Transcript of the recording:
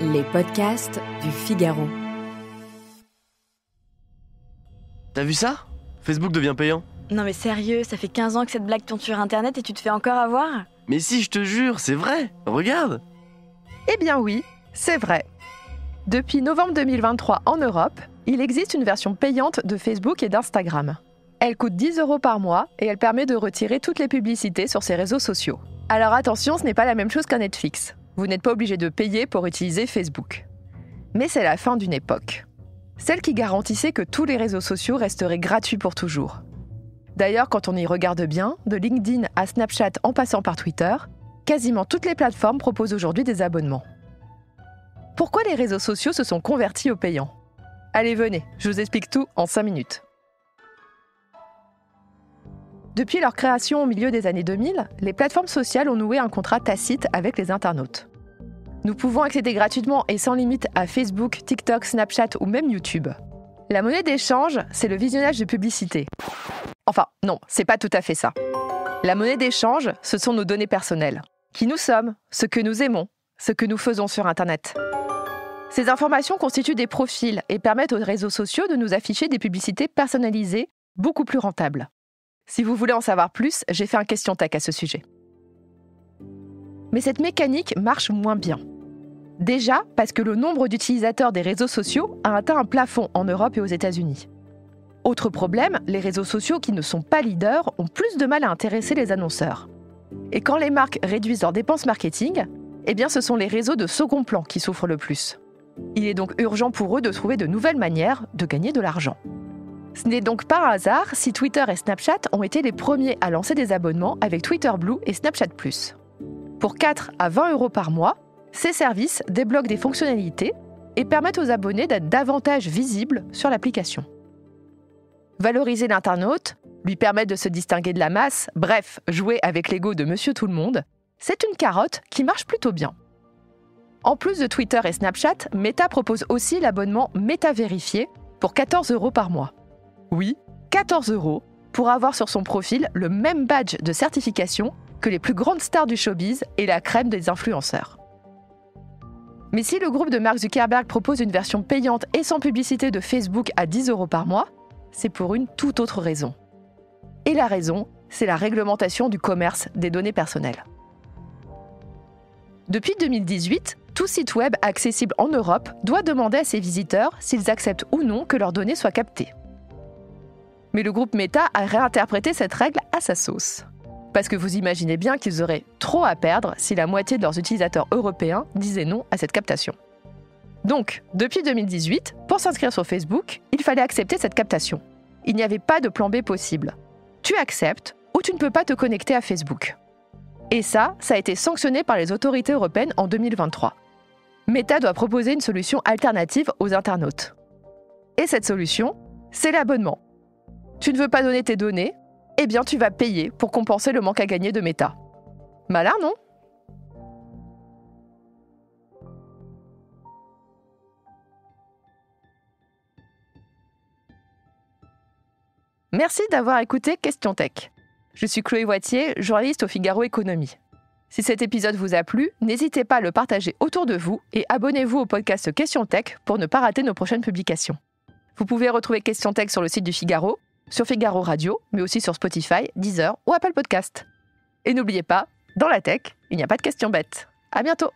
Les podcasts du Figaro. T'as vu ça ? Facebook devient payant. Non mais sérieux, ça fait 15 ans que cette blague tourne sur Internet et tu te fais encore avoir ? Mais si, je te jure, c'est vrai. Regarde. Eh bien oui, c'est vrai. Depuis novembre 2023 en Europe, il existe une version payante de Facebook et d'Instagram. Elle coûte 10 € par mois et elle permet de retirer toutes les publicités sur ces réseaux sociaux. Alors attention, ce n'est pas la même chose qu'un Netflix. Vous n'êtes pas obligé de payer pour utiliser Facebook. Mais c'est la fin d'une époque. Celle qui garantissait que tous les réseaux sociaux resteraient gratuits pour toujours. D'ailleurs, quand on y regarde bien, de LinkedIn à Snapchat en passant par Twitter, quasiment toutes les plateformes proposent aujourd'hui des abonnements. Pourquoi les réseaux sociaux se sont convertis au payant ? Allez, venez, je vous explique tout en 5 minutes. Depuis leur création au milieu des années 2000, les plateformes sociales ont noué un contrat tacite avec les internautes. Nous pouvons accéder gratuitement et sans limite à Facebook, TikTok, Snapchat ou même YouTube. La monnaie d'échange, c'est le visionnage de publicités. Enfin, non, c'est pas tout à fait ça. La monnaie d'échange, ce sont nos données personnelles. Qui nous sommes, ce que nous aimons, ce que nous faisons sur Internet. Ces informations constituent des profils et permettent aux réseaux sociaux de nous afficher des publicités personnalisées, beaucoup plus rentables. Si vous voulez en savoir plus, j'ai fait un question tech à ce sujet. Mais cette mécanique marche moins bien. Déjà parce que le nombre d'utilisateurs des réseaux sociaux a atteint un plafond en Europe et aux États-Unis. Autre problème, les réseaux sociaux qui ne sont pas leaders ont plus de mal à intéresser les annonceurs. Et quand les marques réduisent leurs dépenses marketing, eh bien ce sont les réseaux de second plan qui souffrent le plus. Il est donc urgent pour eux de trouver de nouvelles manières de gagner de l'argent. Ce n'est donc pas un hasard si Twitter et Snapchat ont été les premiers à lancer des abonnements avec Twitter Blue et Snapchat+. Pour 4 à 20 € par mois, ces services débloquent des fonctionnalités et permettent aux abonnés d'être davantage visibles sur l'application. Valoriser l'internaute, lui permettre de se distinguer de la masse, bref, jouer avec l'ego de Monsieur Tout-le-Monde, c'est une carotte qui marche plutôt bien. En plus de Twitter et Snapchat, Meta propose aussi l'abonnement Meta Vérifié pour 14 € par mois. Oui, 14 € pour avoir sur son profil le même badge de certification que les plus grandes stars du showbiz et la crème des influenceurs. Mais si le groupe de Mark Zuckerberg propose une version payante et sans publicité de Facebook à 10 € par mois, c'est pour une toute autre raison. Et la raison, c'est la réglementation du commerce des données personnelles. Depuis 2018, tout site web accessible en Europe doit demander à ses visiteurs s'ils acceptent ou non que leurs données soient captées. Mais le groupe Meta a réinterprété cette règle à sa sauce. Parce que vous imaginez bien qu'ils auraient trop à perdre si la moitié de leurs utilisateurs européens disaient non à cette captation. Donc, depuis 2018, pour s'inscrire sur Facebook, il fallait accepter cette captation. Il n'y avait pas de plan B possible. Tu acceptes ou tu ne peux pas te connecter à Facebook. Et ça a été sanctionné par les autorités européennes en 2023. Meta doit proposer une solution alternative aux internautes. Et cette solution, c'est l'abonnement. Tu ne veux pas donner tes données ? Eh bien, tu vas payer pour compenser le manque à gagner de Meta. Malin, non ? Merci d'avoir écouté Question Tech. Je suis Chloé Voitier, journaliste au Figaro Économie. Si cet épisode vous a plu, n'hésitez pas à le partager autour de vous et abonnez-vous au podcast Question Tech pour ne pas rater nos prochaines publications. Vous pouvez retrouver Question Tech sur le site du Figaro, sur Figaro Radio, mais aussi sur Spotify, Deezer ou Apple Podcast. Et n'oubliez pas, dans la tech, il n'y a pas de questions bêtes. À bientôt!